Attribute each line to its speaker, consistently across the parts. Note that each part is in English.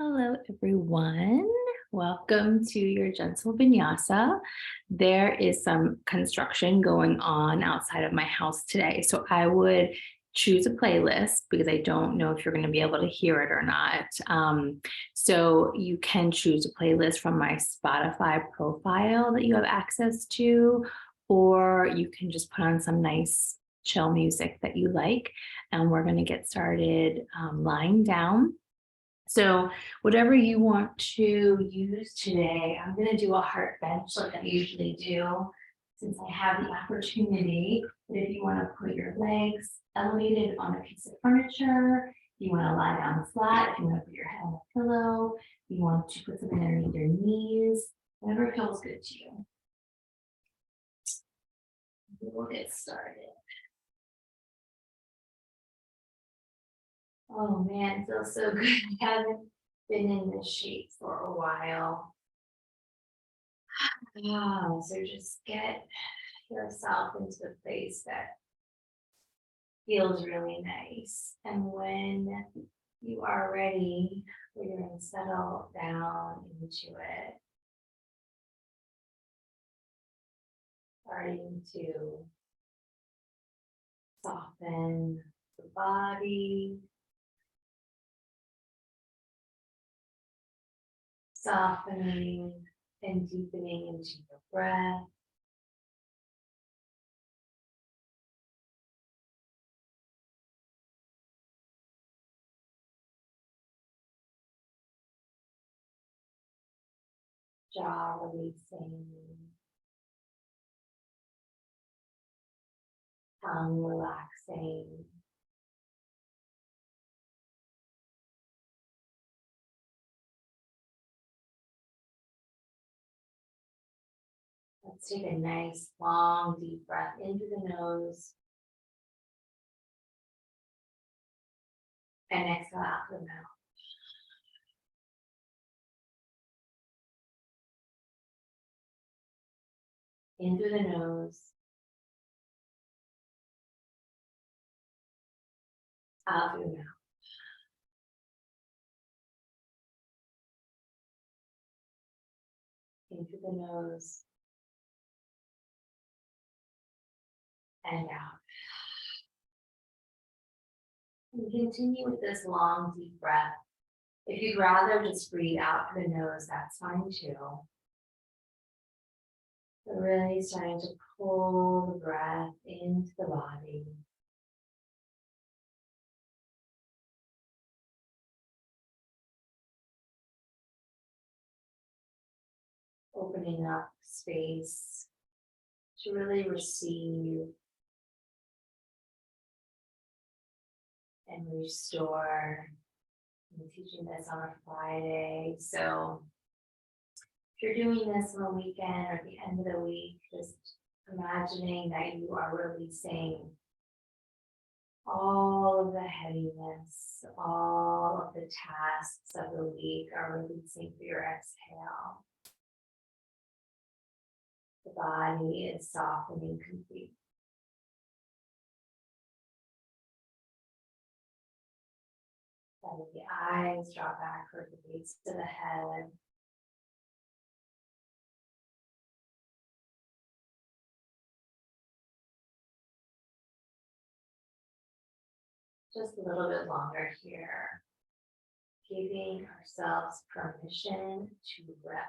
Speaker 1: Hello, everyone. Welcome to your gentle vinyasa. There is some construction going on outside of my house today. So I would choose a playlist because I don't know if you're going to be able to hear it or not. So you can choose a playlist from my Spotify profile that you have access to, or you can just put on some nice chill music that you like. And we're going to get started lying down. So whatever you want to use today, I'm going to do a heart bench like I usually do since I have the opportunity. But if you want to put your legs elevated on a piece of furniture, if you want to lie down flat, if you want to put your head on a pillow, if you want to put something underneath your knees, whatever feels good to you. We'll get started. Oh man, it feels so good. I haven't been in this shape for a while. So just get yourself into a place that feels really nice. And when you are ready, we're going to settle down into it. Starting to soften the body. Softening and deepening into your breath. Jaw releasing. Tongue relaxing. Let's take a nice, long, deep breath into the nose and exhale out the mouth. In through the nose, out through the mouth. In through the nose and out. And continue with this long, deep breath. If you'd rather just breathe out through the nose, that's fine too. But really starting to pull the breath into the body. Opening up space to really receive and restore. I'm teaching this on a Friday, so if you're doing this on the weekend or at the end of the week, just imagining that you are releasing all of the heaviness, all of the tasks of the week are releasing through your exhale. The body is softening completely. Letting the eyes draw back toward the base of the head. Just a little bit longer here. Giving ourselves permission to rest.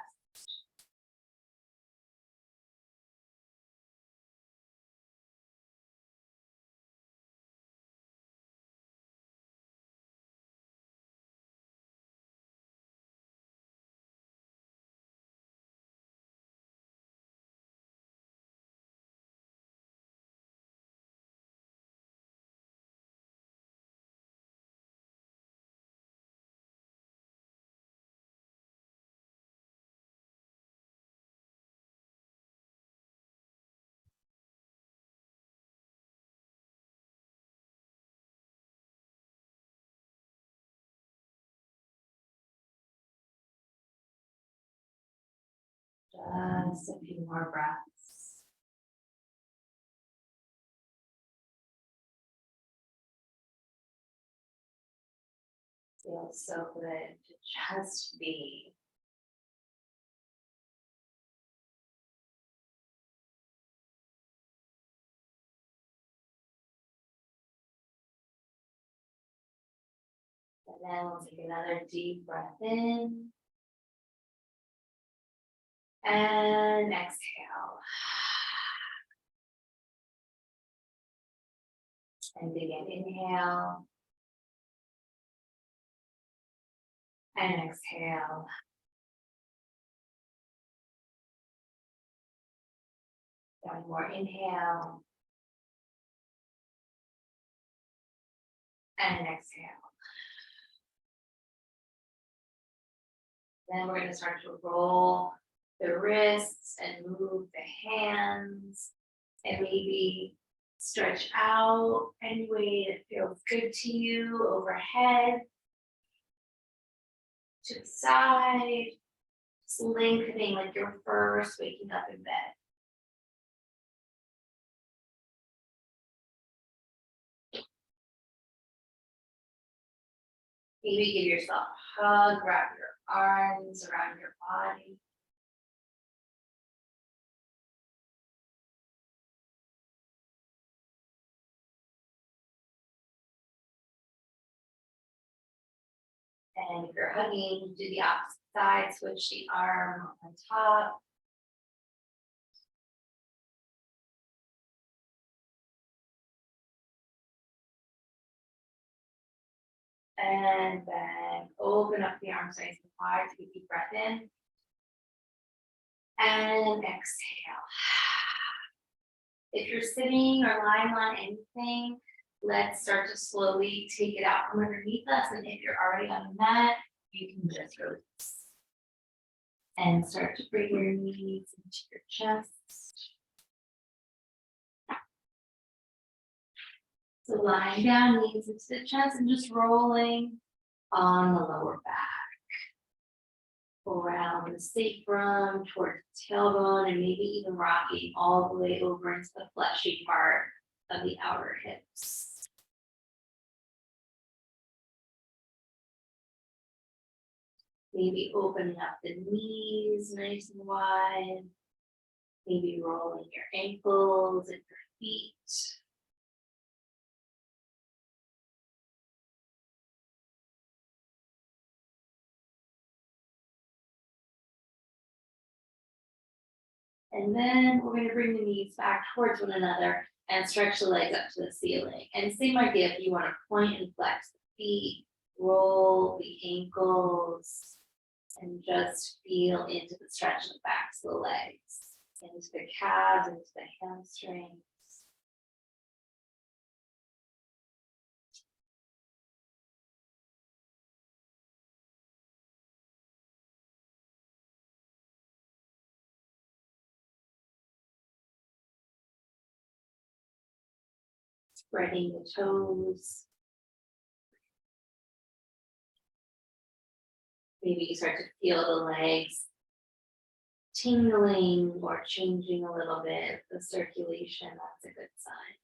Speaker 1: Just a few more breaths. Feels so good to just be. And then we'll take another deep breath in. And exhale. And again, inhale. And exhale. One more inhale. And exhale. Then we're going to start to roll the wrists and move the hands and maybe stretch out any way that feels good to you, overhead, to the side, just lengthening like you're first waking up in bed. Maybe give yourself a hug, wrap your arms around your body. And if you're hugging, do the opposite side, switch the arm on top. And then open up the arms nice and wide, take a deep breath in. And exhale. If you're sitting or lying on anything, let's start to slowly take it out from underneath us. And if you're already on the mat, you can just release. And start to bring your knees into your chest. So lying down, knees into the chest and just rolling on the lower back. Around the sacrum, towards the tailbone, and maybe even rocking all the way over into the fleshy part of the outer hips. Maybe opening up the knees nice and wide. Maybe rolling your ankles and your feet. And then we're going to bring the knees back towards one another and stretch the legs up to the ceiling. And same idea, if you want to point and flex the feet, roll the ankles, and just feel into the stretch of the backs of the legs, into the calves, into the hamstrings. Spreading the toes. Maybe you start to feel the legs tingling or changing a little bit. The circulation, that's a good sign.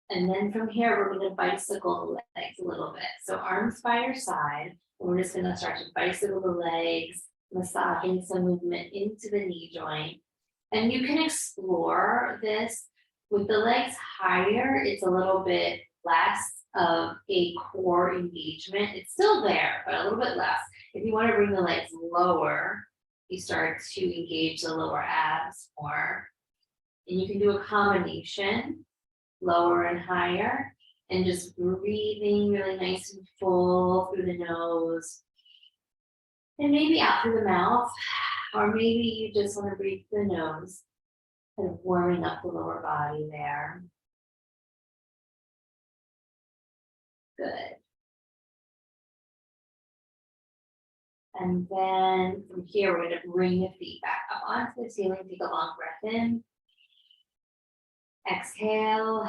Speaker 1: And then from here, we're going to bicycle the legs a little bit. So arms by your side. We're just going to start to bicycle the legs, massaging some movement into the knee joint. And you can explore this with the legs higher. It's a little bit less of a core engagement. It's still there, but a little bit less. If you want to bring the legs lower, you start to engage the lower abs more. And you can do a combination, lower and higher, and just breathing really nice and full through the nose. And maybe out through the mouth, or maybe you just want to breathe through the nose, kind of warming up the lower body there. Good. And then from here, we're going to bring the feet back up onto the ceiling. Take a long breath in. Exhale.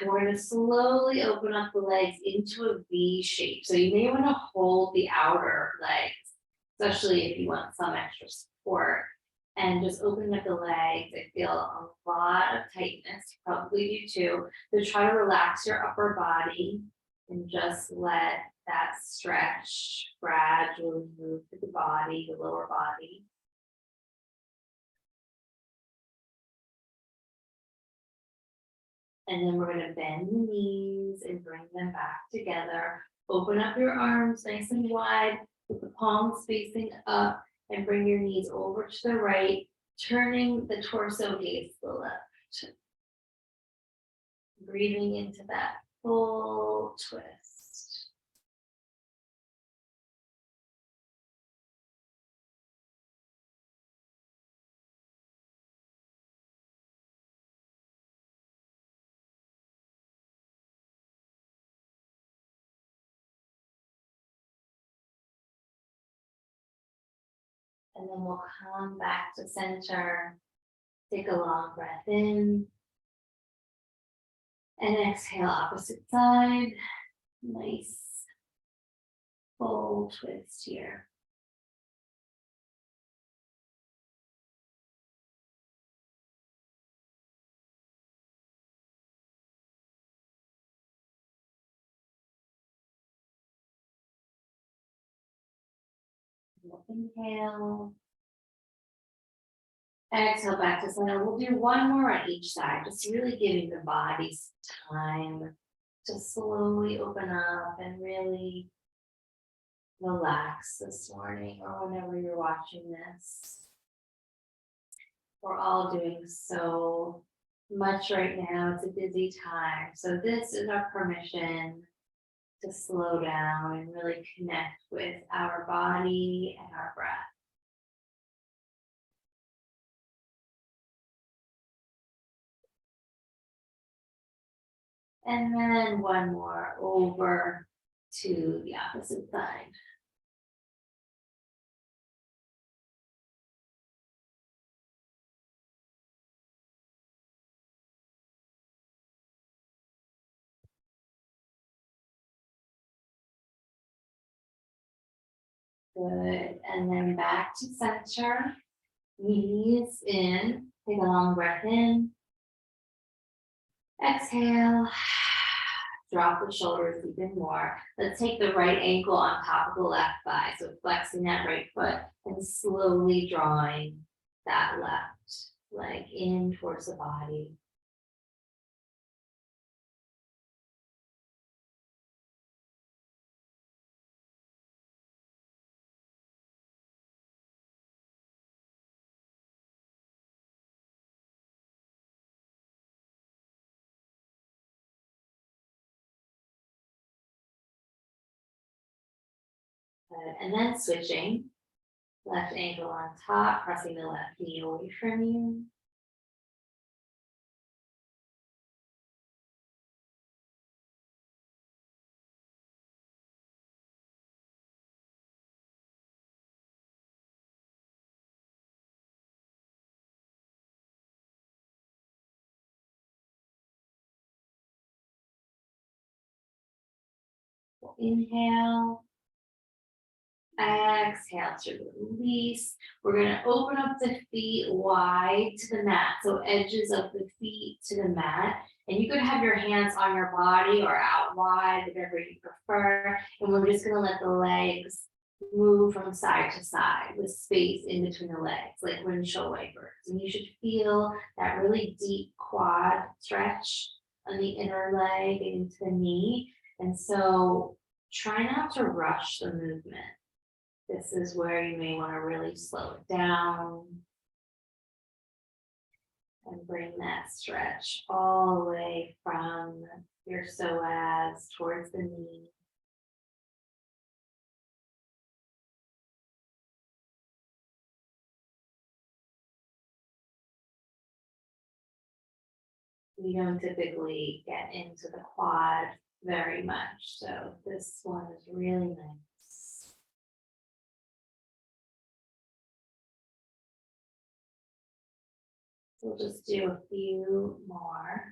Speaker 1: We're going to slowly open up the legs into a V shape. So you may want to hold the outer legs, especially if you want some extra support. And just opening up the legs, I feel a lot of tightness. You probably probably do too. So try to relax your upper body and just let that stretch gradually move to the body, the lower body. And then we're going to bend the knees and bring them back together. Open up your arms nice and wide with the palms facing up and bring your knees over to the right, turning the torso gaze to the left. Breathing into that full twist. And then we'll come back to center. Take a long breath in. And exhale, opposite side. Nice full twist here. We'll inhale. Exhale back to center. We'll do one more on each side, just really giving the body some time to slowly open up and really relax this morning or whenever you're watching this. We're all doing so much right now. It's a busy time. So this is our permission to slow down and really connect with our body and our breath. And then one more over to the opposite side. Good. And then back to center. Knees in. Take a long breath in. Exhale. Drop the shoulders even more. Let's take the right ankle on top of the left thigh. So flexing that right foot and slowly drawing that left leg in towards the body. Good. And then switching. Left ankle on top, pressing the left knee away from you. Inhale. Exhale to release. We're going to open up the feet wide to the mat. So edges of the feet to the mat. And you could have your hands on your body or out wide, whatever you prefer. And we're just going to let the legs move from side to side with space in between the legs, like windshield wipers. And you should feel that really deep quad stretch on the inner leg into the knee. And so try not to rush the movement. This is where you may want to really slow it down and bring that stretch all the way from your psoas towards the knee. We don't typically get into the quad very much, so this one is really nice. We'll just do a few more.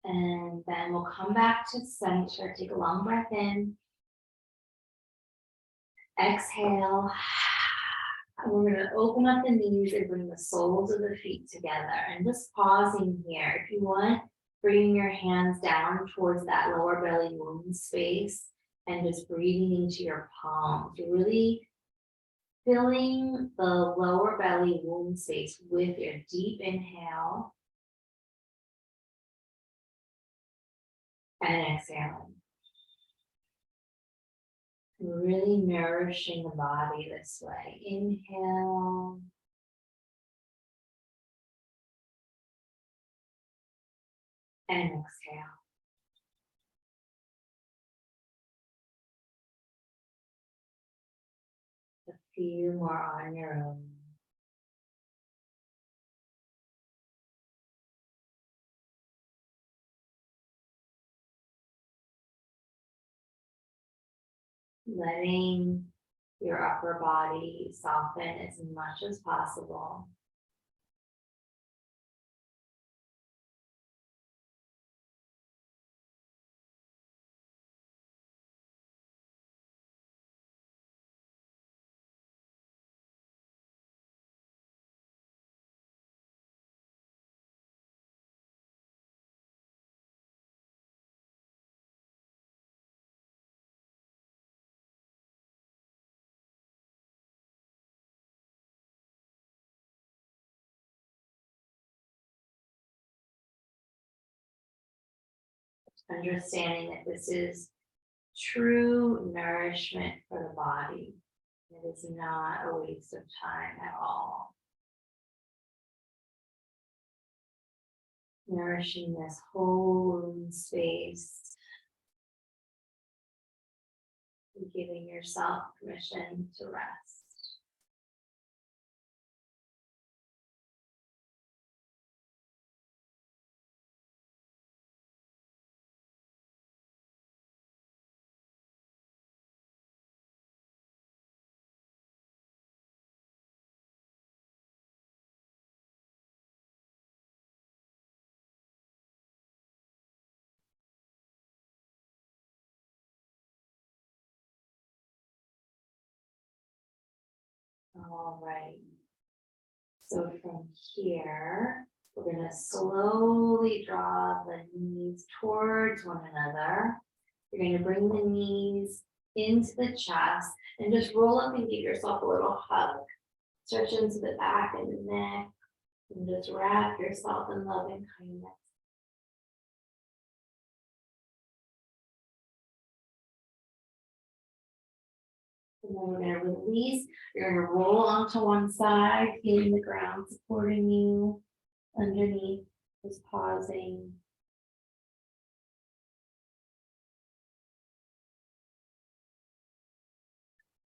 Speaker 1: And then we'll come back to center. Take a long breath in. Exhale. And we're going to open up the knees and bring the soles of the feet together. And just pausing here. If you want, bringing your hands down towards that lower belly womb space and just breathing into your palms. You're really filling the lower belly womb space with your deep inhale and exhaling. Really nourishing the body this way. Inhale. And exhale. A few more on your own. Letting your upper body soften as much as possible. Understanding that this is true nourishment for the body. It is not a waste of time at all. Nourishing this whole room space. And giving yourself permission to rest. All right. So from here, we're going to slowly draw the knees towards one another. You're going to bring the knees into the chest and just roll up and give yourself a little hug. Stretch into the back and the neck and just wrap yourself in love and kindness. And then we're going to release. You're going to roll onto one side, feeling the ground supporting you underneath, just pausing.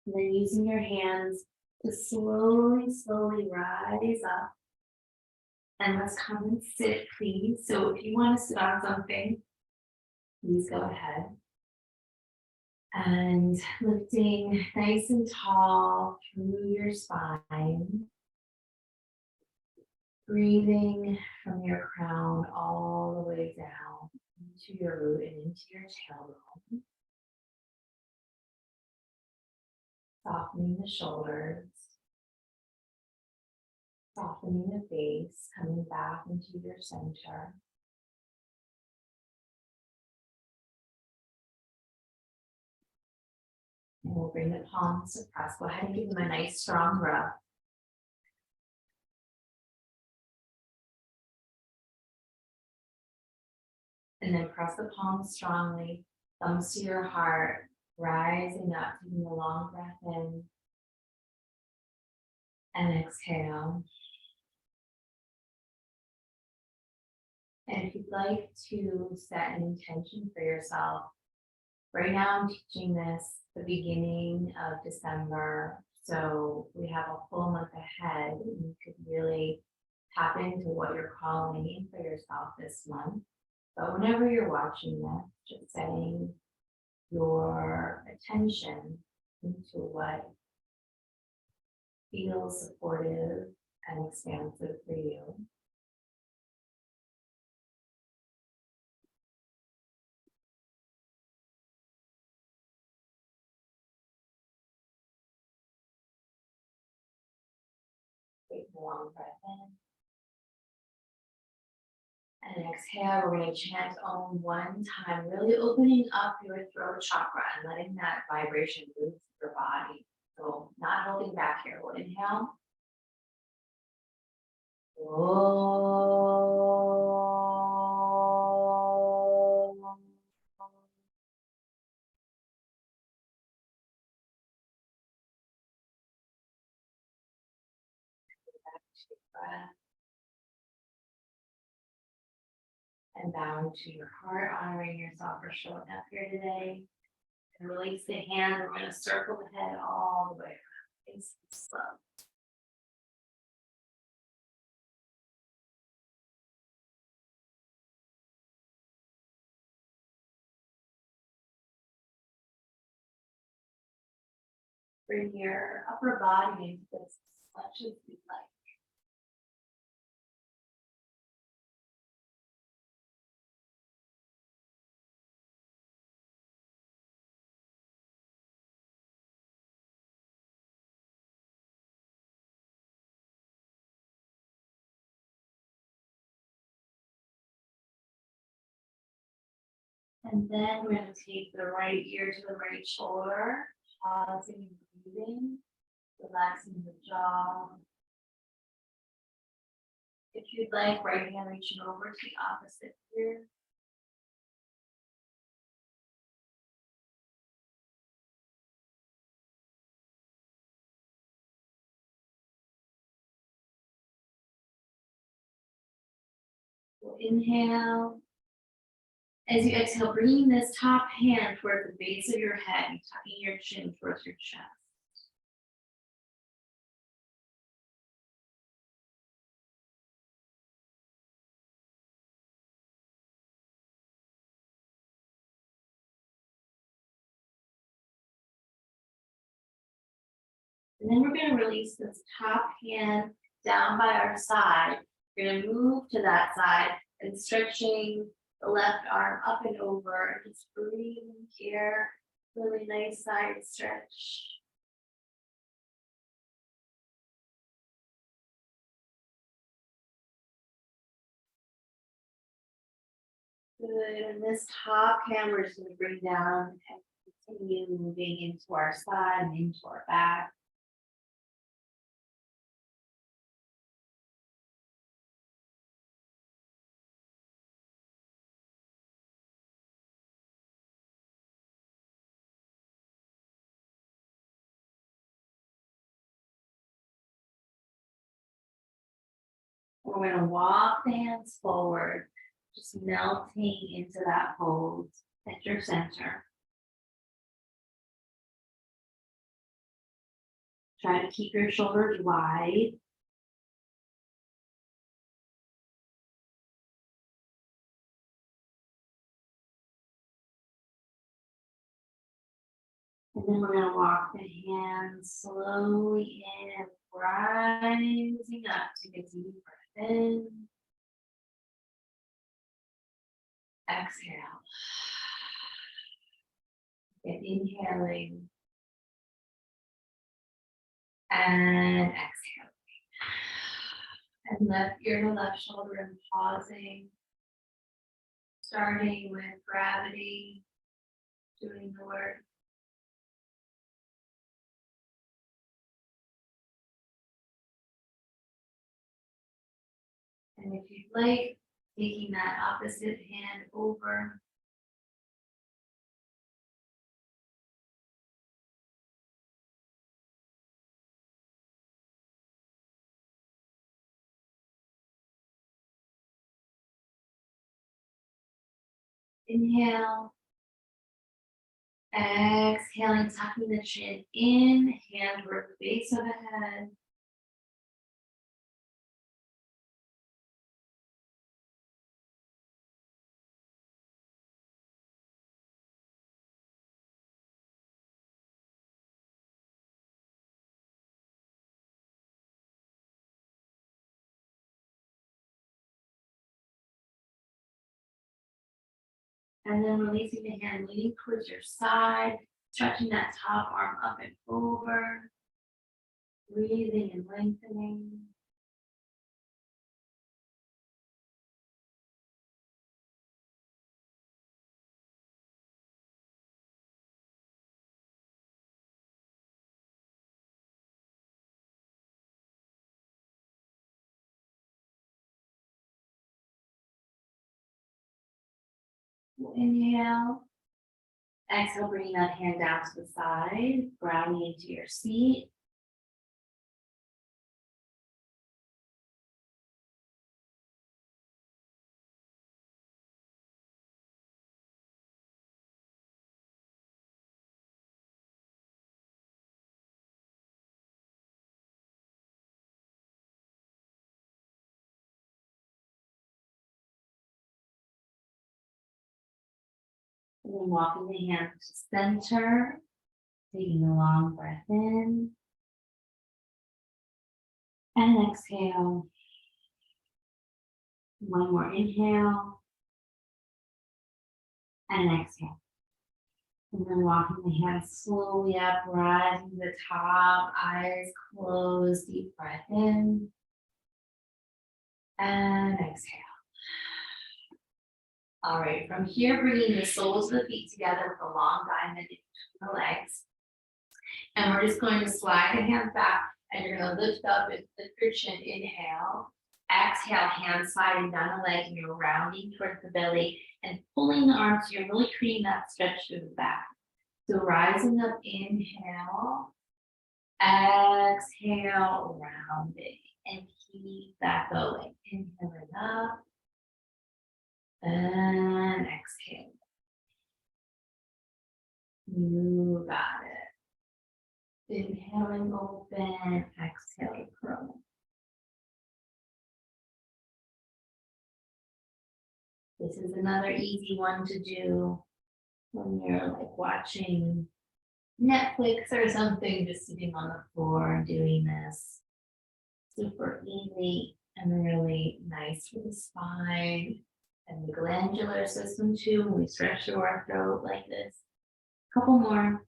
Speaker 1: And then using your hands to slowly rise up. And let's come and sit, please. So if you want to sit on something, please go ahead. And lifting nice and tall through your spine. Breathing from your crown all the way down into your root and into your tailbone. Softening the shoulders. Softening the face, coming back into your center. And we'll bring the palms to press. Go ahead and give them a nice strong rub. And then press the palms strongly, thumbs to your heart, rising up, taking a long breath in. And exhale. And if you'd like to set an intention for yourself, right now I'm teaching this the beginning of December, so we have a full month ahead, and you could really tap into what you're calling in for yourself this month. But whenever you're watching this, just setting your attention into what feels supportive and expansive for you. Long breath in. And exhale, we're going to chant Om one time, really opening up your throat chakra and letting that vibration move through your body. So not holding back here. We'll inhale. Om. Back to your breath. And bow to your heart, honoring yourself for showing up here today. And release the hand. We're going to circle the head all the way around. Nice and slow. Bring your upper body into this as much as you'd like. And then we're going to take the right ear to the right shoulder, pausing and breathing, relaxing the jaw. If you'd like, right hand reaching over to the opposite ear. We'll inhale. As you exhale, bringing this top hand towards the base of your head and tucking your chin towards your chest. And then we're going to release this top hand down by our side. We're going to move to that side and stretching the left arm up and over. Just breathing here. Really nice side stretch. Good. And this top hand we're just going to bring down and continue moving into our side and into our back. We're going to walk the hands forward, just melting into that hold at your center. Try to keep your shoulders wide. And then we're going to walk the hands slowly in, rising up. Take a deep breath in. Exhale. And inhaling. And exhaling. And left ear to left shoulder and pausing. Starting with gravity, doing the work. And if you'd like, taking that opposite hand over. Inhale. Exhaling, tucking the chin in, hand toward the base of the head. And then releasing the hand, leaning towards your side, stretching that top arm up and over, breathing and lengthening. Inhale. Exhale, bringing that hand down to the side, grounding into your seat. And then walking the hands to center, taking a long breath in. And exhale. One more inhale. And exhale. And then walking the hands slowly up, rising to the top, eyes closed, deep breath in. And exhale. All right, from here, bringing the soles of the feet together with a long diamond in the legs. And we're just going to slide the hands back, and you're going to lift up and lift your chin. Inhale. Exhale, hands sliding down the leg, and you're rounding towards the belly and pulling the arms. So you're really creating that stretch through the back. So rising up, inhale. Exhale, rounding. And keep that going. Inhaling up. And exhale. You got it. Inhaling, open. Exhale, curl. This is another easy one to do when you're like watching Netflix or something, just sitting on the floor and doing this. Super easy and really nice for the spine and the glandular system too, when we stretch through our throat like this. Couple more.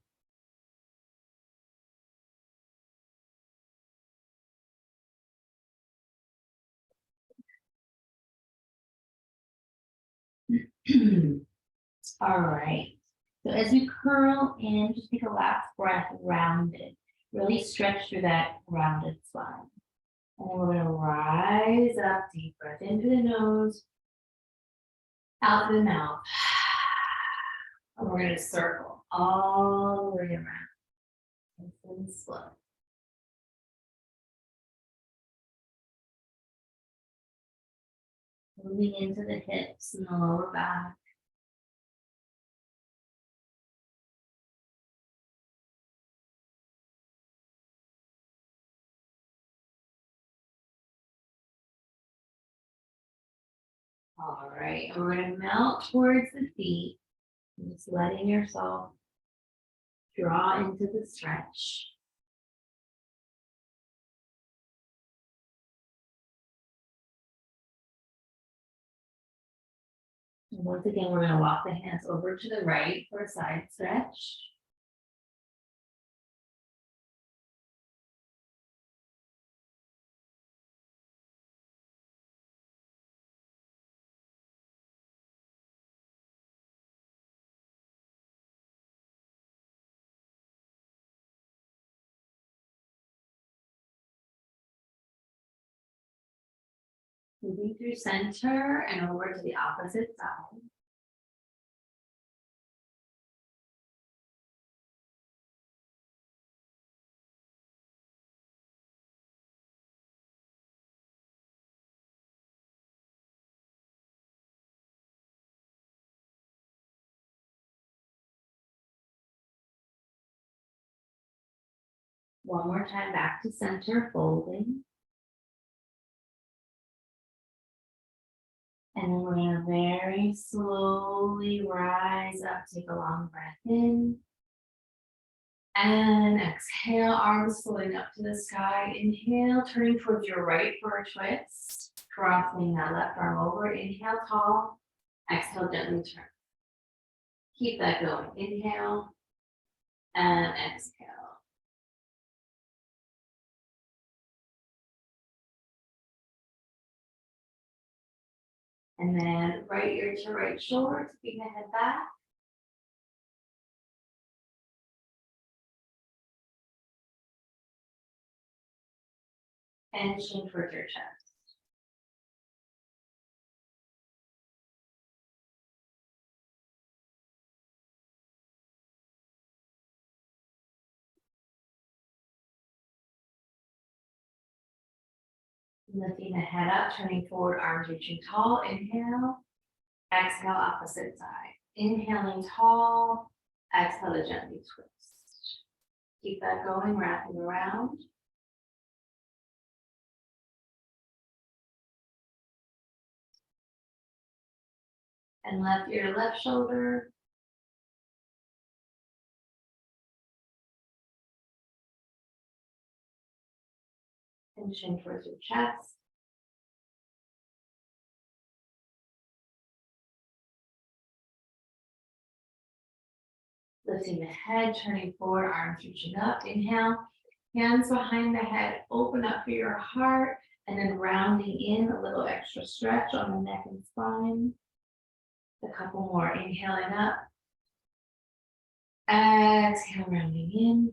Speaker 1: All right. So as you curl in, just take a last breath, rounded. Really stretch through that rounded spine. And then we're going to rise up, deep breath into the nose, out the mouth. And we're going to circle all the way around. Nice and slow. Moving into the hips and the lower back. All right, and we're going to melt towards the feet. And just letting yourself draw into the stretch. And once again, we're going to walk the hands over to the right for a side stretch. Moving through center and over to the opposite side. One more time back to center, folding. And then we're going to very slowly rise up, take a long breath in. And exhale, arms floating up to the sky. Inhale, turning towards your right for a twist. Crossing that left arm over. Inhale, tall. Exhale, gently turn. Keep that going. Inhale and exhale. And then right ear to right shoulder, taking the head back. And chin towards your chest. Lifting the head up, turning forward, arms reaching tall. Inhale. Exhale, opposite side. Inhaling tall. Exhale to gently twist. Keep that going, wrapping around. And left ear to left shoulder. And chin towards your chest. Lifting the head, turning forward, arms reaching up. Inhale, hands behind the head, open up for your heart, and then rounding in, a little extra stretch on the neck and spine. A couple more, inhaling up. Exhale, rounding in.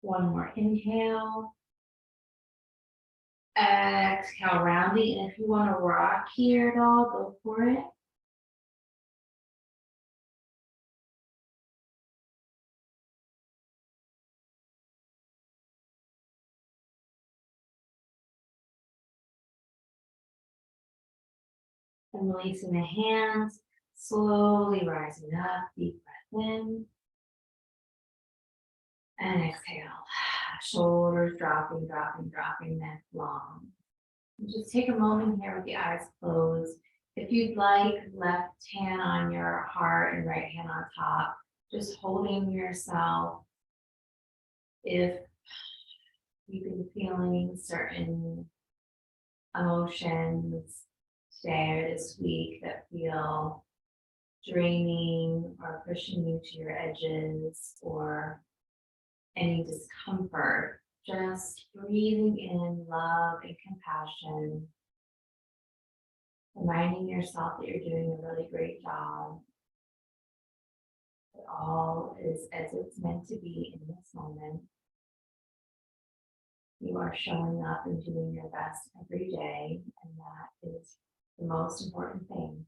Speaker 1: One more inhale. Exhale, rounding. And if you want to rock here at all, go for it. And releasing the hands, slowly rising up, deep breath in. And exhale. Shoulders dropping, dropping, dropping, neck long. And just take a moment here with the eyes closed. If you'd like, left hand on your heart and right hand on top, just holding yourself. If you've been feeling certain emotions today or this week that feel draining or pushing you to your edges or any discomfort, just breathing in love and compassion, reminding yourself that you're doing a really great job, that all is as it's meant to be in this moment. You are showing up and doing your best every day, and that is the most important thing.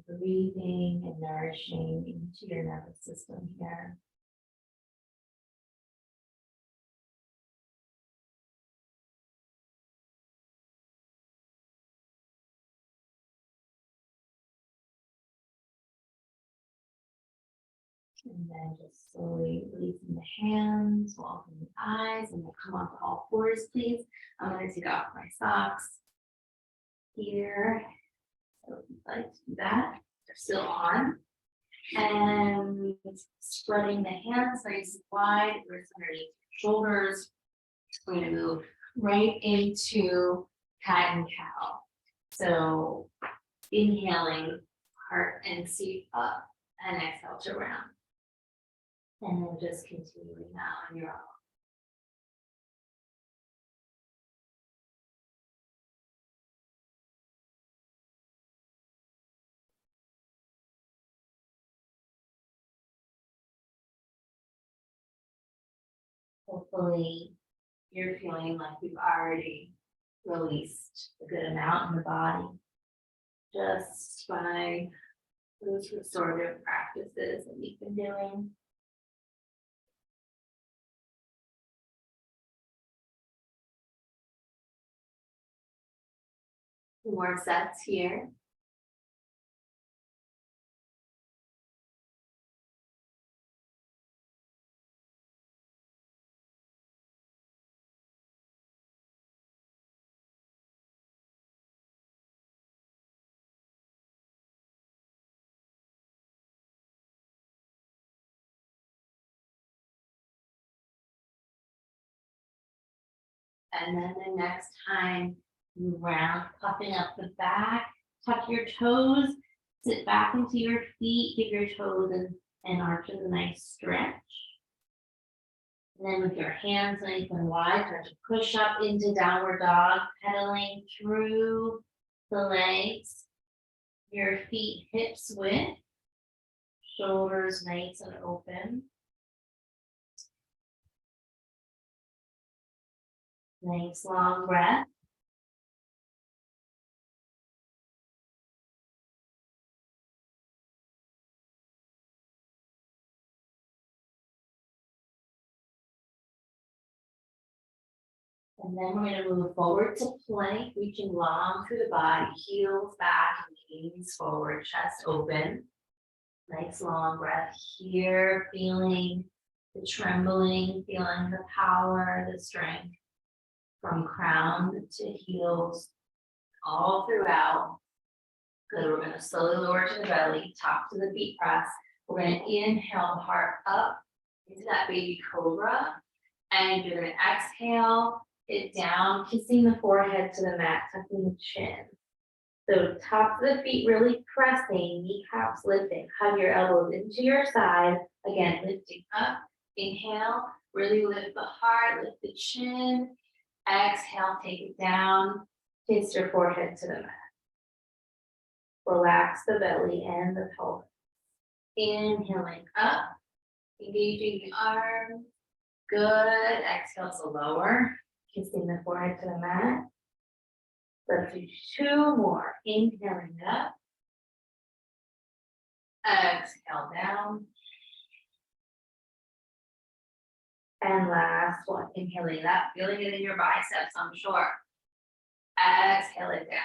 Speaker 1: Breathing and nourishing into your nervous system here. And then just slowly releasing the hands, we'll open the eyes, and we'll come onto all fours, please. I'm going to take off my socks here. So if you'd like to do that, they're still on. And spreading the hands nice and wide, wrists underneath your shoulders. We're going to move right into cat and cow. So inhaling, heart and seat up, and exhale to round. And then just continuing that on your own. Hopefully, you're feeling like you've already released a good amount in the body just by those restorative practices that we've been doing. Two more sets here. And then the next time you round, puffing up the back, tuck your toes, sit back into your feet, give your toes and arches a nice stretch. And then with your hands nice and wide, start to push up into downward dog, pedaling through the legs, your feet hips width, shoulders nice and open. Nice long breath. And then we're going to move forward to plank, reaching long through the body, heels back, knees forward, chest open. Nice long breath here, feeling the trembling, feeling the power, the strength from crown to heels, all throughout. Good. We're going to slowly lower to the belly, top to the feet press. We're going to inhale the heart up into that baby cobra. And you're going to exhale it down, kissing the forehead to the mat, tucking the chin. So top of the feet really pressing, kneecaps lifting. Hug your elbows into your side. Again, lifting up. Inhale, really lift the heart, lift the chin. Exhale, take it down. Kiss your forehead to the mat. Relax the belly and the pelvis. Inhaling up, engaging the arms. Good. Exhale to lower, kissing the forehead to the mat. Let's do 2 more. Inhaling up. Exhale down. And last one. Inhaling up, feeling it in your biceps, I'm sure. Exhale it down.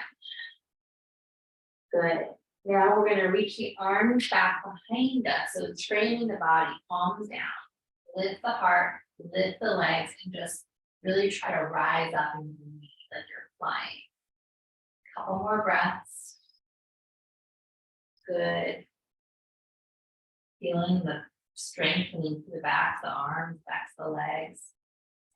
Speaker 1: Good. Now we're going to reach the arms back behind us. So straightening the body, palms down. Lift the heart, lift the legs, and just really try to rise up and breathe like you're flying. Couple more breaths. Good. Feeling the strengthening through the back, the arms, back to the legs.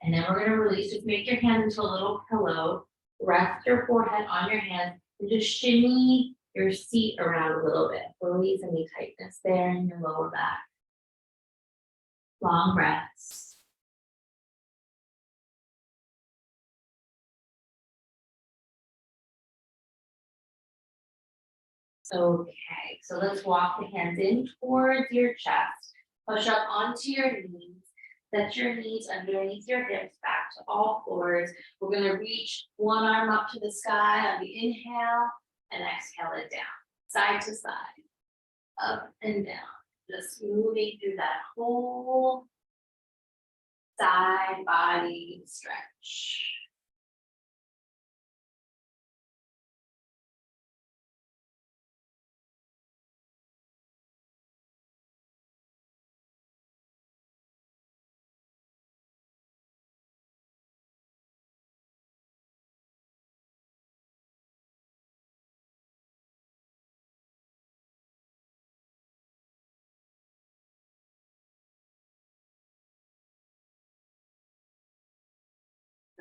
Speaker 1: And then we're going to release. Just make your hand into a little pillow. Rest your forehead on your hand and just shimmy your seat around a little bit. Release any tightness there in your lower back. Long breaths. Okay, so let's walk the hands in towards your chest. Push up onto your knees. Set your knees underneath your hips, back to all fours. We're going to reach one arm up to the sky on the inhale and exhale it down, side to side, up and down. Just moving through that whole side body stretch.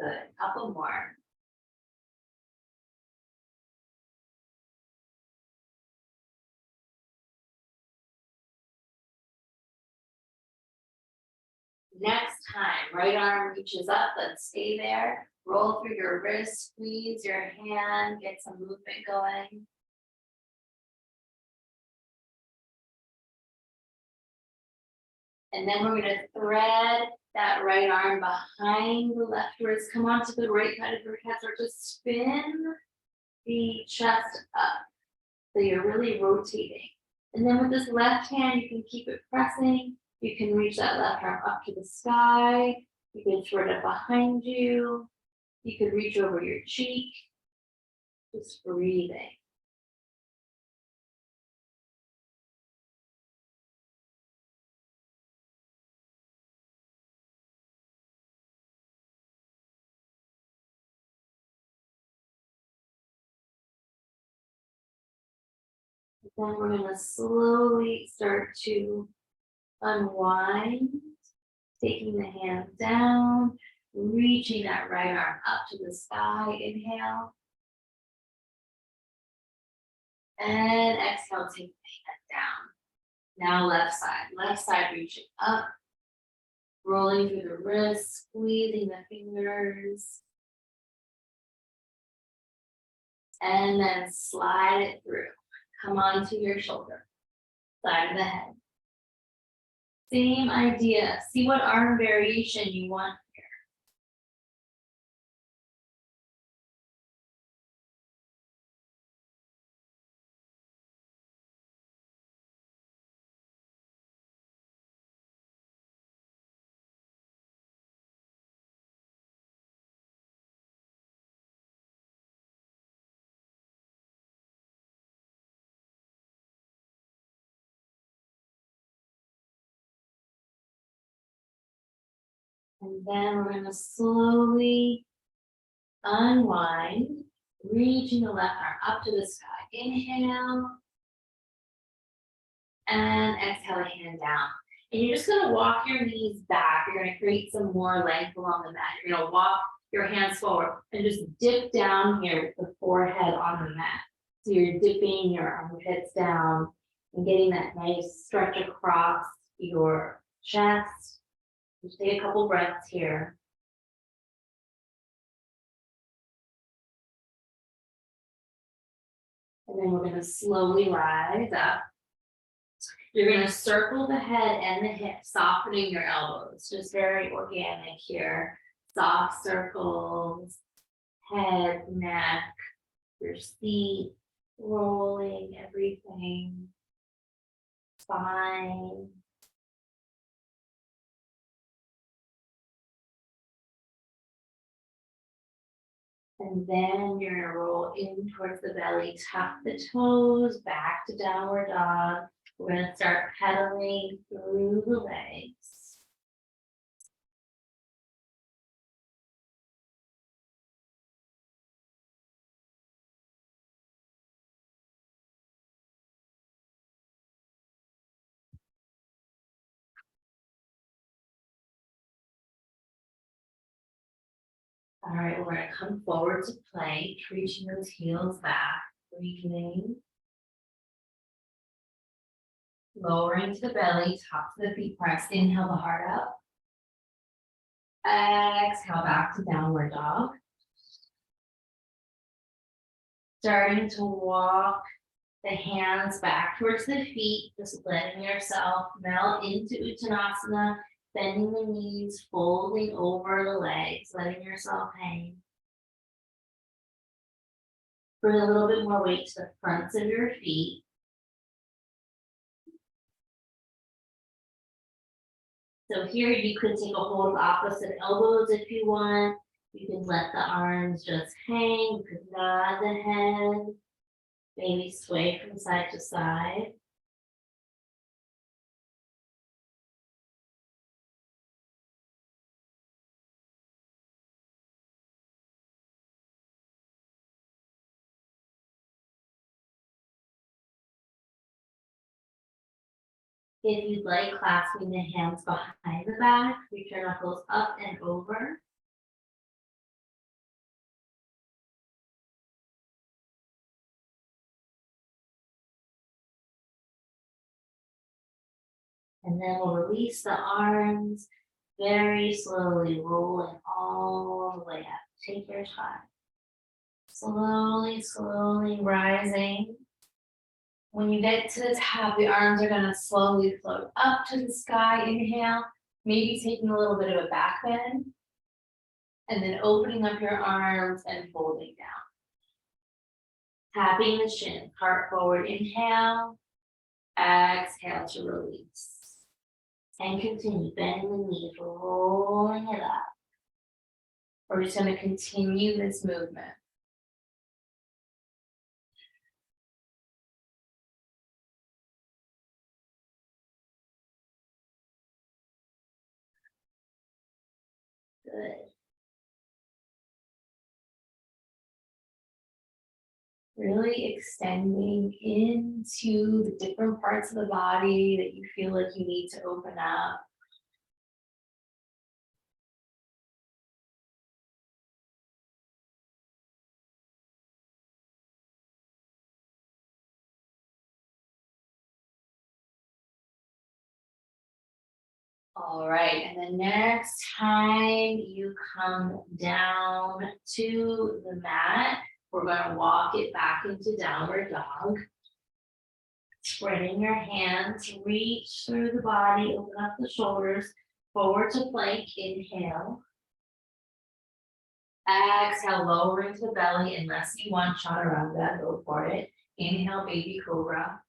Speaker 1: Good. Couple more. Next time, right arm reaches up. Let's stay there. Roll through your wrist, squeeze your hand, get some movement going. And then we're going to thread that right arm behind the left wrist. Come on to the right side of your head. Start to spin the chest up. So you're really rotating. And then with this left hand, you can keep it pressing. You can reach that left arm up to the sky. You can thread it behind you. You could reach over your cheek. Just breathing. Then we're going to slowly start to unwind, taking the hands down, reaching that right arm up to the sky. Inhale. And exhale, take the hand down. Now left side reaching up, rolling through the wrists, squeezing the fingers. And then slide it through. Come onto your shoulder, side of the head. Same idea. See what arm variation you want here. And then we're going to slowly unwind, reaching the left arm up to the sky. Inhale and exhale, hand down. And you're just going to walk your knees back. You're going to create some more length along the mat. You're going to walk your hands forward and just dip down here with the forehead on the mat. So you're dipping your armpits down and getting that nice stretch across your chest. Just take a couple breaths here. And then we're going to slowly rise up. You're going to circle the head and the hips, softening your elbows. Just very organic here. Soft circles, head, neck, your seat, rolling everything, spine. And then you're going to roll in towards the belly, tuck the toes, back to downward dog. We're going to start pedaling through the legs. All right, we're going to come forward to plank, reaching those heels back, breathing. Lowering to the belly, top to the feet press. Inhale the heart up. Exhale back to downward dog. Starting to walk the hands back towards the feet, just letting yourself melt into Uttanasana, bending the knees, folding over the legs, letting yourself hang. Bring a little bit more weight to the fronts of your feet. So here you could take a hold of opposite elbows if you want. You can let the arms just hang. You could nod the head. Maybe sway from side to side. If you'd like, clasping the hands behind the back, reach your knuckles up and over. And then we'll release the arms very slowly, rolling all the way up. Take your time. Slowly, slowly rising. When you get to the top, the arms are going to slowly float up to the sky. Inhale, maybe taking a little bit of a back bend. And then opening up your arms and folding down. Tapping the shins, heart forward. Inhale. Exhale to release. And continue bending the knees, rolling it up. We're just going to continue this movement. Good. Really extending into the different parts of the body that you feel like you need to open up. All right, and the next time you come down to the mat, we're going to walk it back into downward dog. Spreading your hands, reach through the body, open up the shoulders, forward to plank, inhale. Exhale, lower into the belly, unless you want chaturanga, go for it. Inhale, baby cobra.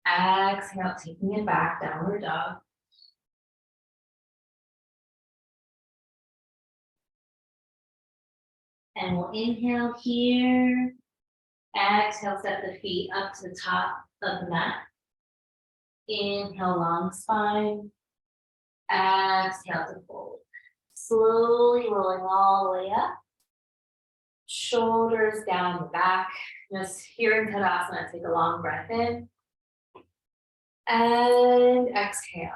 Speaker 1: Exhale, taking it back, downward dog. And we'll inhale here. Exhale, step the feet up to the top of the mat. Inhale, long spine. Exhale to fold. Slowly rolling all the way up. Shoulders down the back. Just here in Tadasana, take a long breath in. And exhale.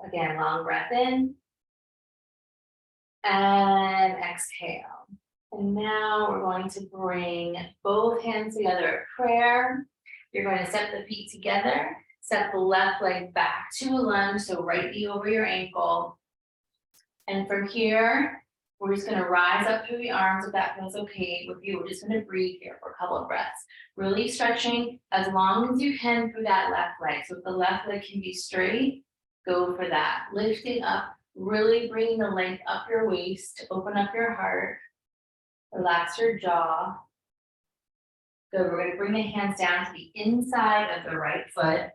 Speaker 1: Again, long breath in. And exhale. And now we're going to bring both hands together at prayer. You're going to step the feet together. Step the left leg back to a lunge, so right knee over your ankle. And from here, we're just going to rise up through the arms if that feels okay with you. We're just going to breathe here for a couple of breaths. Really stretching as long as you can through that left leg. So if the left leg can be straight, go for that. Lifting up, really bringing the length up your waist, open up your heart, relax your jaw. Good, we're going to bring the hands down to the inside of the right foot.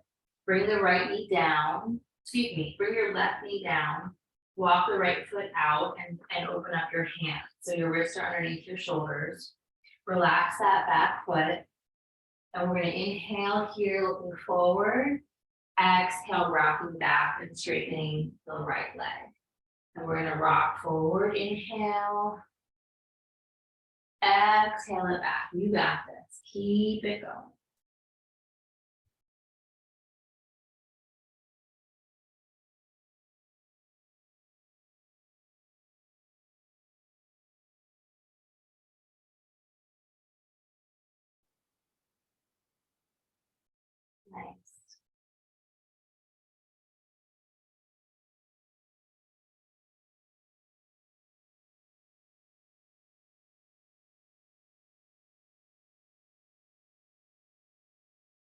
Speaker 1: Bring the right knee down, bring your left knee down. Walk the right foot out and open up your hands. So your wrists are underneath your shoulders. Relax that back foot. And we're going to inhale here, looking forward. Exhale, rocking back and straightening the right leg. And we're going to rock forward. Inhale. Exhale it back. You got this. Keep it going. Nice.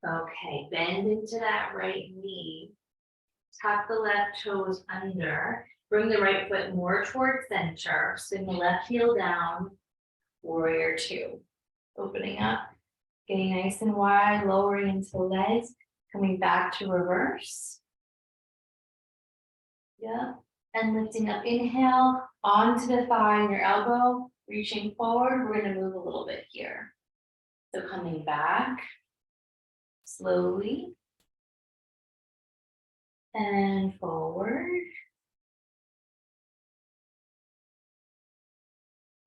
Speaker 1: Okay, bend into that right knee. Tuck the left toes under. Bring the right foot more towards center. Spin the left heel down. Warrior two. Opening up. Getting nice and wide. Lowering into the legs. Coming back to reverse. Yeah. And lifting up. Inhale. Onto the thigh and your elbow. Reaching forward. We're going to move a little bit here. So coming back. Slowly. And forward.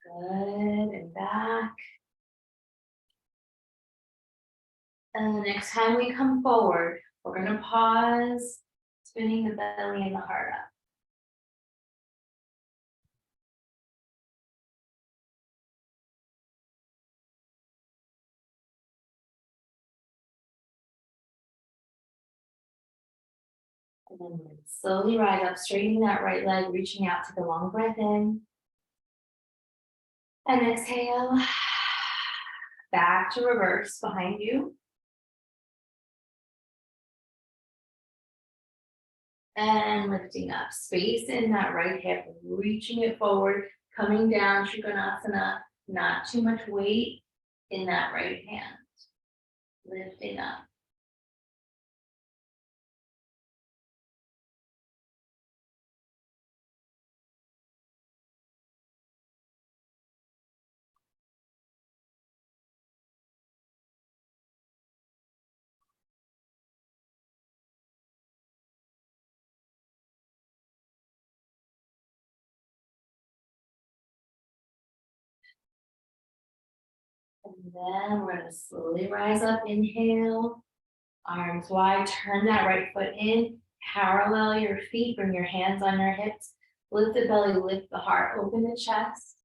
Speaker 1: Good, and back. And the next time we come forward, we're going to pause, spinning the belly and the heart up. And then we're going to slowly rise up, straightening that right leg, reaching out to the long breath in. And exhale. Back to reverse behind you. And lifting up, space in that right hip, reaching it forward, coming down, Trikonasana, not too much weight in that right hand. Lifting up. And then we're going to slowly rise up, inhale, arms wide, turn that right foot in, parallel your feet, bring your hands on your hips, lift the belly, lift the heart, open the chest,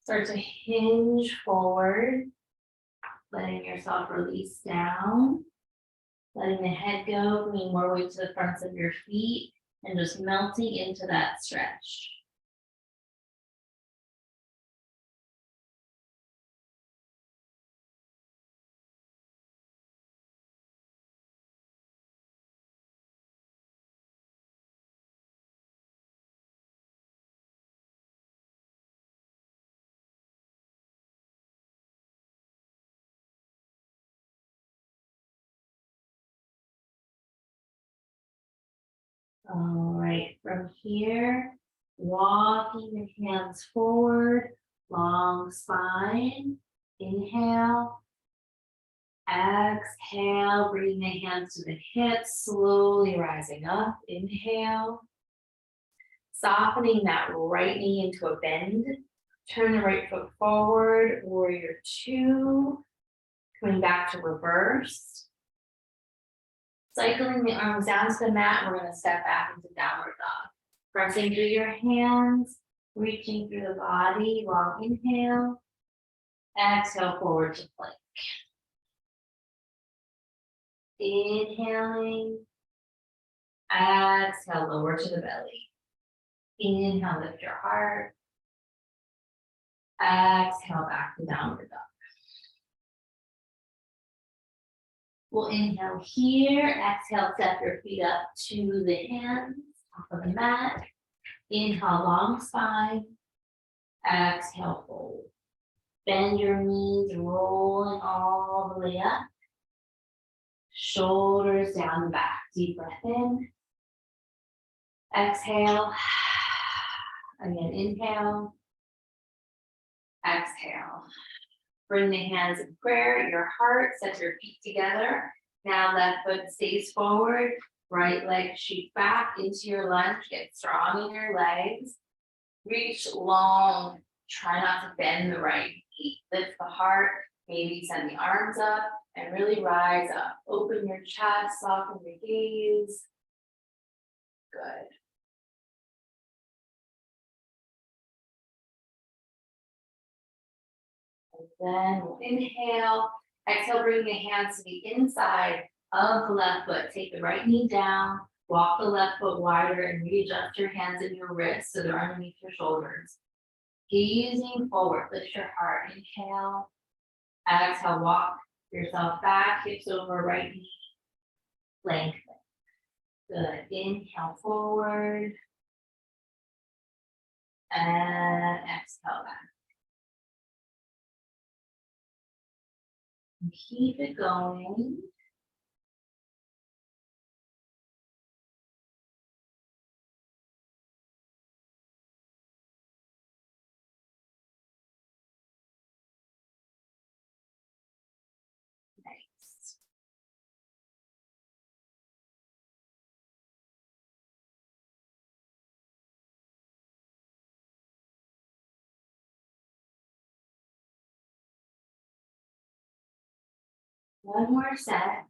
Speaker 1: start to hinge forward, letting yourself release down, letting the head go, bringing more weight to the fronts of your feet, and just melting into that stretch. All right, from here, walking the hands forward, long spine, inhale, exhale, bringing the hands to the hips, slowly rising up, inhale, Softening that right knee into a bend. Turn the right foot forward, warrior two. Coming back to reverse. Cycling the arms down to the mat, we're going to step back into downward dog. Pressing through your hands, reaching through the body, long inhale. Exhale, forward to plank. Inhaling. Exhale, lower to the belly. Inhale, lift your heart. Exhale, back to downward dog. We'll inhale here. Exhale, step your feet up to the hands, off of the mat. Inhale, long spine. Exhale, fold. Bend your knees, rolling all the way up. Shoulders down the back. Deep breath in. Exhale. Again, inhale. Exhale. Bring the hands in prayer, your heart, set your feet together. Now left foot stays forward, right leg shoots back into your lunge. Get strong in your legs. Reach long. Try not to bend the right knee. Lift the heart. Maybe send the arms up and really rise up. Open your chest, soften your gaze. Good. Then we'll inhale, exhale, bring the hands to the inside of the left foot. Take the right knee down, walk the left foot wider and readjust your hands and your wrists so they're underneath your shoulders. Gazing forward, lift your heart. Inhale, exhale, walk yourself back, hips over right knee, lengthen. Good. Inhale forward and exhale back. Keep it going. Nice. One more set.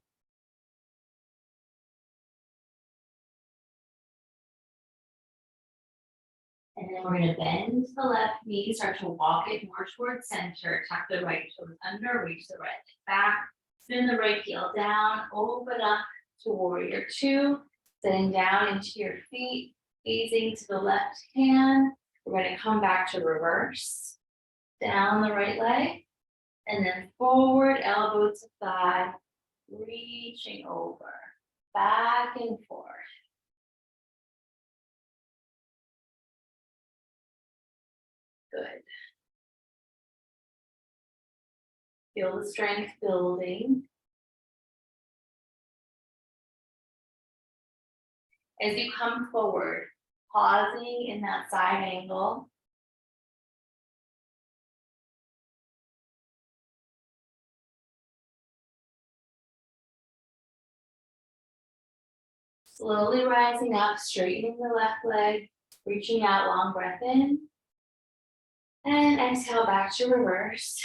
Speaker 1: And then we're going to bend the left knee, start to walk it more towards center. Tuck the right toes under, reach the right leg back. Spin the right heel down, open up to warrior two. Sitting down into your feet, gazing to the left hand. We're going to come back to reverse. Down the right leg. And then forward, elbow to thigh. Reaching over. Back and forth. Good. Feel the strength building. As you come forward, pausing in that side angle. Slowly rising up, straightening the left leg, reaching out, long breath in. And exhale back to reverse.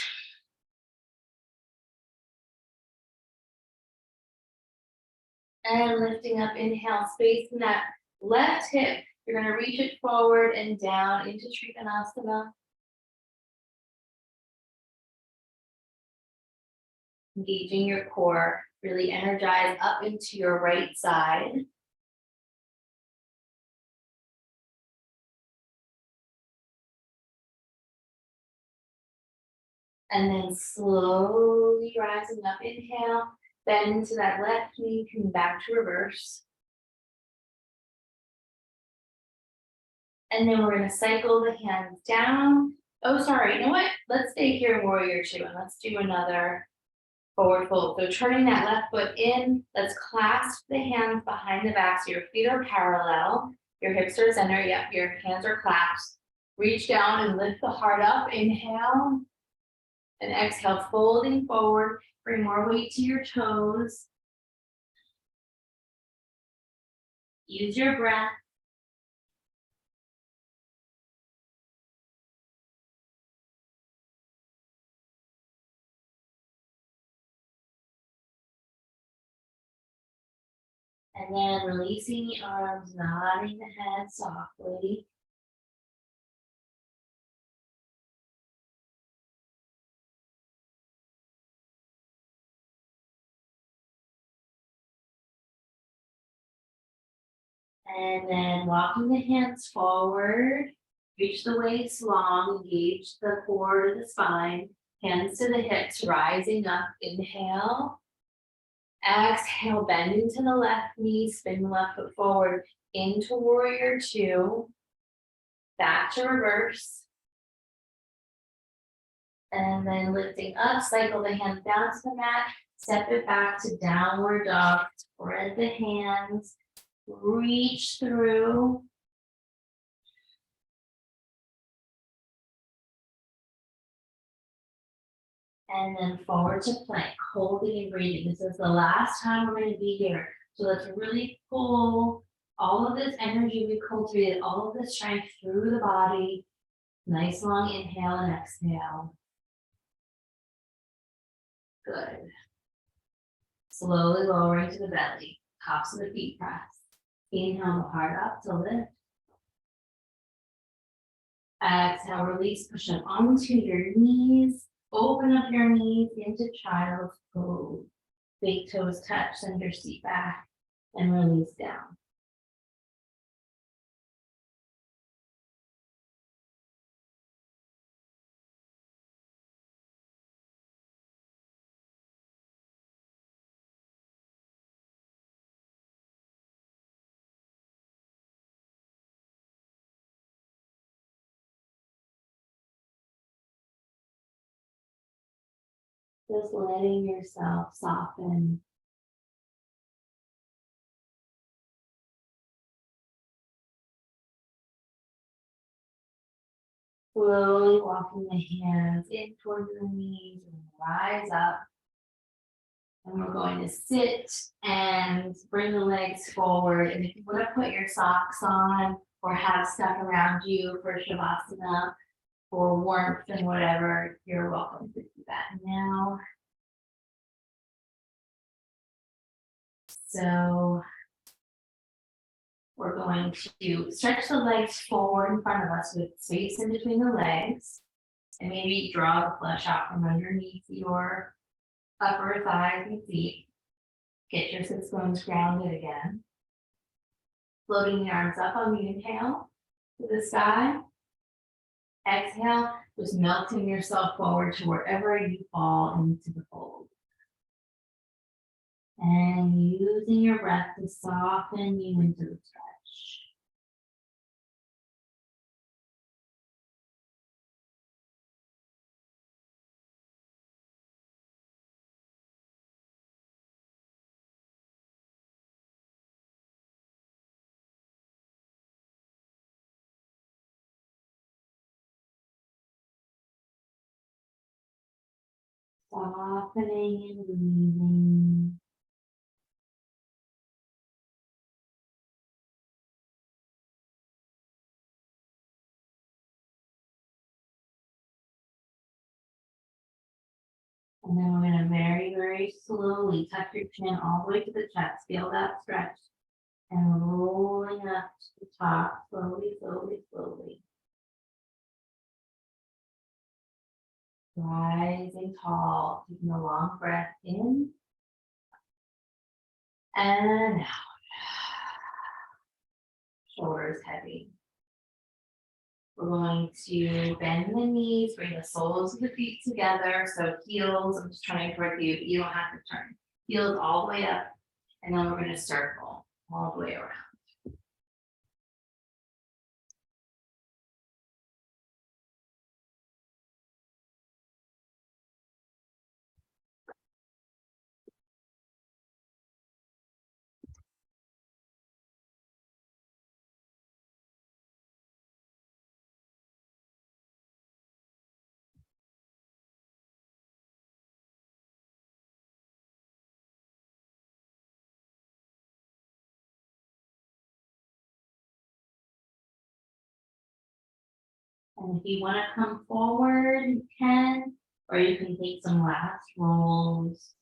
Speaker 1: And lifting up, inhale, spacing that left hip. You're going to reach it forward and down into Trikonasana. Engaging your core, really energize up into your right side. And then slowly rising up, inhale, bend into that left knee, coming back to reverse. And then we're going to cycle the hands down. Oh, sorry, you know what? Let's stay here in warrior two and let's do another forward fold. So turning that left foot in, let's clasp the hands behind the back so your feet are parallel. Your hips are center, yep, your hands are clasped. Reach down and lift the heart up, inhale. And exhale, folding forward, bring more weight to your toes. Use your breath. And then releasing the arms, nodding the head softly. And then walking the hands forward, reach the waist long, engage the core to the spine, hands to the hips, rising up, inhale. Exhale, bend into the left knee, spin the left foot forward into warrior two, back to reverse. And then lifting up, cycle the hands down to the mat, step it back to downward dog, spread the hands, reach through. And then forward to plank, holding and breathing. This is the last time we're going to be here. So let's really pull all of this energy we cultivated, all of this strength through the body. Nice long inhale and exhale. Good. Slowly lowering to the belly, tops of the feet press. Inhale the heart up to lift. Exhale, release, push up onto your knees. Open up your knees into child's pose. Big toes touch, send your seat back and release down. Just letting yourself soften. Slowly walking the hands in towards the knees and rise up. And we're going to sit and bring the legs forward. And if you want to put your socks on or have stuff around you for Shavasana for warmth and whatever, you're welcome to do that now. So we're going to stretch the legs forward in front of us with space in between the legs. And maybe draw the flesh out from underneath your upper thighs and feet. Get your sits bones grounded again. Floating the arms up on the inhale to the sky. Exhale, just melting yourself forward to wherever you fall into the fold. And using your breath to soften you into the stretch. Softening and breathing. And then we're going to very, very slowly tuck your chin all the way to the chest. Feel that stretch. And rolling up to the top, slowly, slowly, slowly. Rising tall, taking a long breath in and out. Shoulders heavy. We're going to bend the knees, bring the soles of the feet together. So heels, I'm just trying to correct you, you don't have to turn. Heels all the way up, and then we're going to circle all the way around. And if you want to come forward, you can, or you can take some last rolls.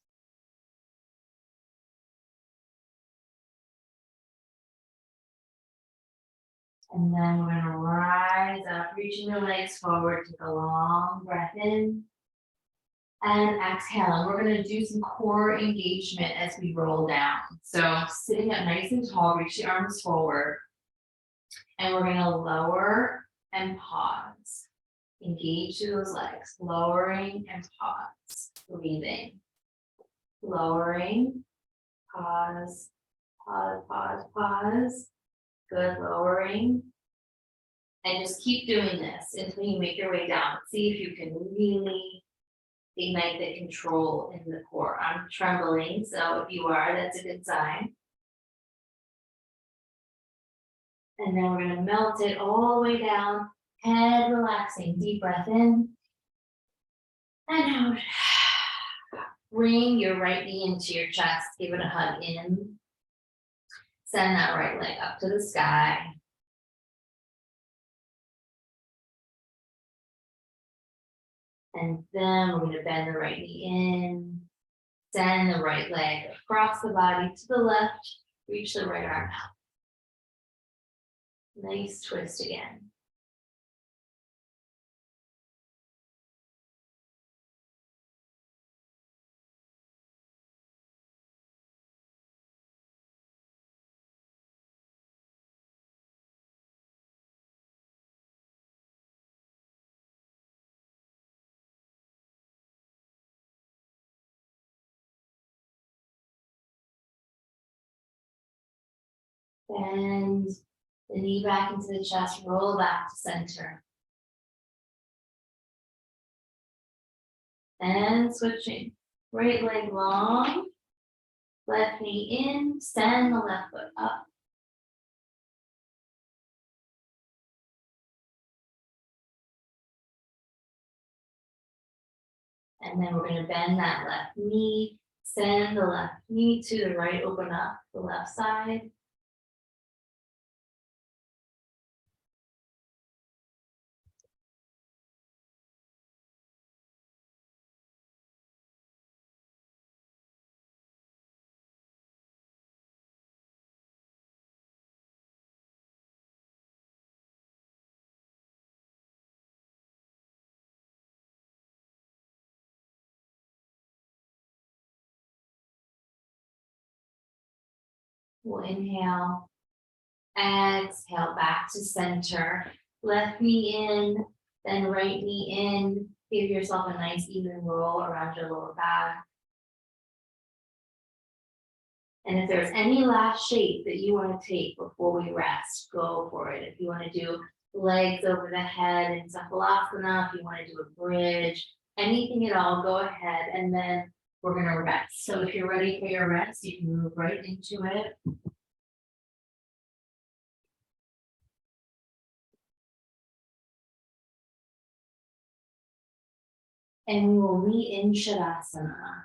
Speaker 1: And then we're gonna rise up, reaching the legs forward, take a long breath in. And exhale. We're gonna do some core engagement as we roll down. So sitting up nice and tall, reach the arms forward. And we're gonna lower and pause. Engage through those legs, lowering and pause, breathing. Lowering, pause, pause, pause, pause. Good, lowering. And just keep doing this until you make your way down. See if you can really ignite the control in the core. I'm trembling, so if you are, that's a good sign. And then we're gonna melt it all the way down, head relaxing, deep breath in and out. Bring your right knee into your chest, give it a hug in. Send that right leg up to the sky. And then we're gonna bend the right knee in, send the right leg across the body to the left, reach the right arm out. Nice twist again. Bend the knee back into the chest, roll back to center. And switching. Right leg long, left knee in, send the left foot up. And then we're gonna bend that left knee, send the left knee to the right, open up the left side. We'll inhale, exhale back to center. Left knee in, then right knee in. Give yourself a nice even roll around your lower back. And if there's any last shape that you want to take before we rest, go for it. If you want to do legs over the head in Cephalasana, if you want to do a bridge, anything at all, go ahead. And then we're going to rest. So if you're ready for your rest, you can move right into it. And we will meet in Shavasana.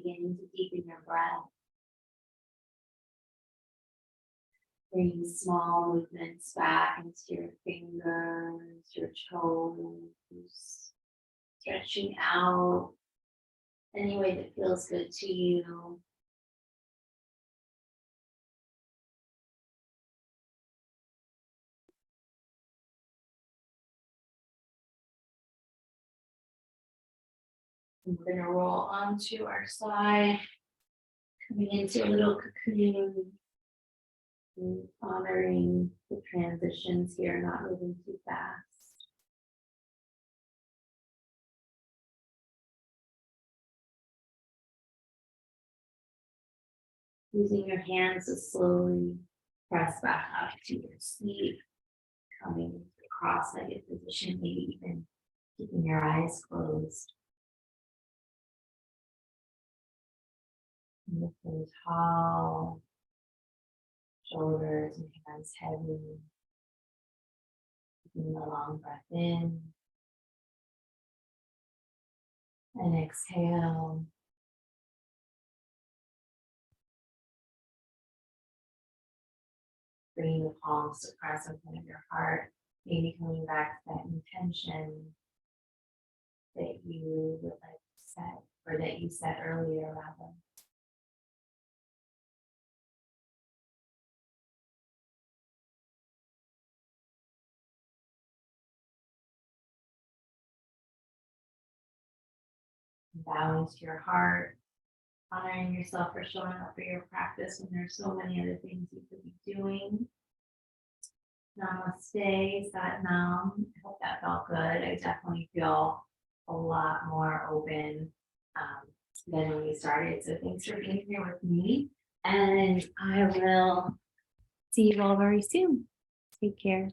Speaker 1: beginning to deepen your breath. Bring small movements back into your fingers, your toes, stretching out any way that feels good to you. And we're going to roll onto our side, coming into a little cocoon, and honoring the transitions here, not moving too fast. Using your hands to slowly press back up to your seat, coming to cross-legged position, maybe even keeping your eyes closed. Lifting tall, shoulders and hands heavy. Taking a long breath in. And exhale. Bringing the palms to press in front of your heart. Maybe coming back to that intention that you would like to set, or that you set earlier rather. Bowing to your heart, honoring yourself for showing up for your practice when there's so many other things you could be doing. Namaste, Sat Nam. I hope that felt good. I definitely feel a lot more open than when we started. So thanks for being here with me. And I will see you all very soon. Take care.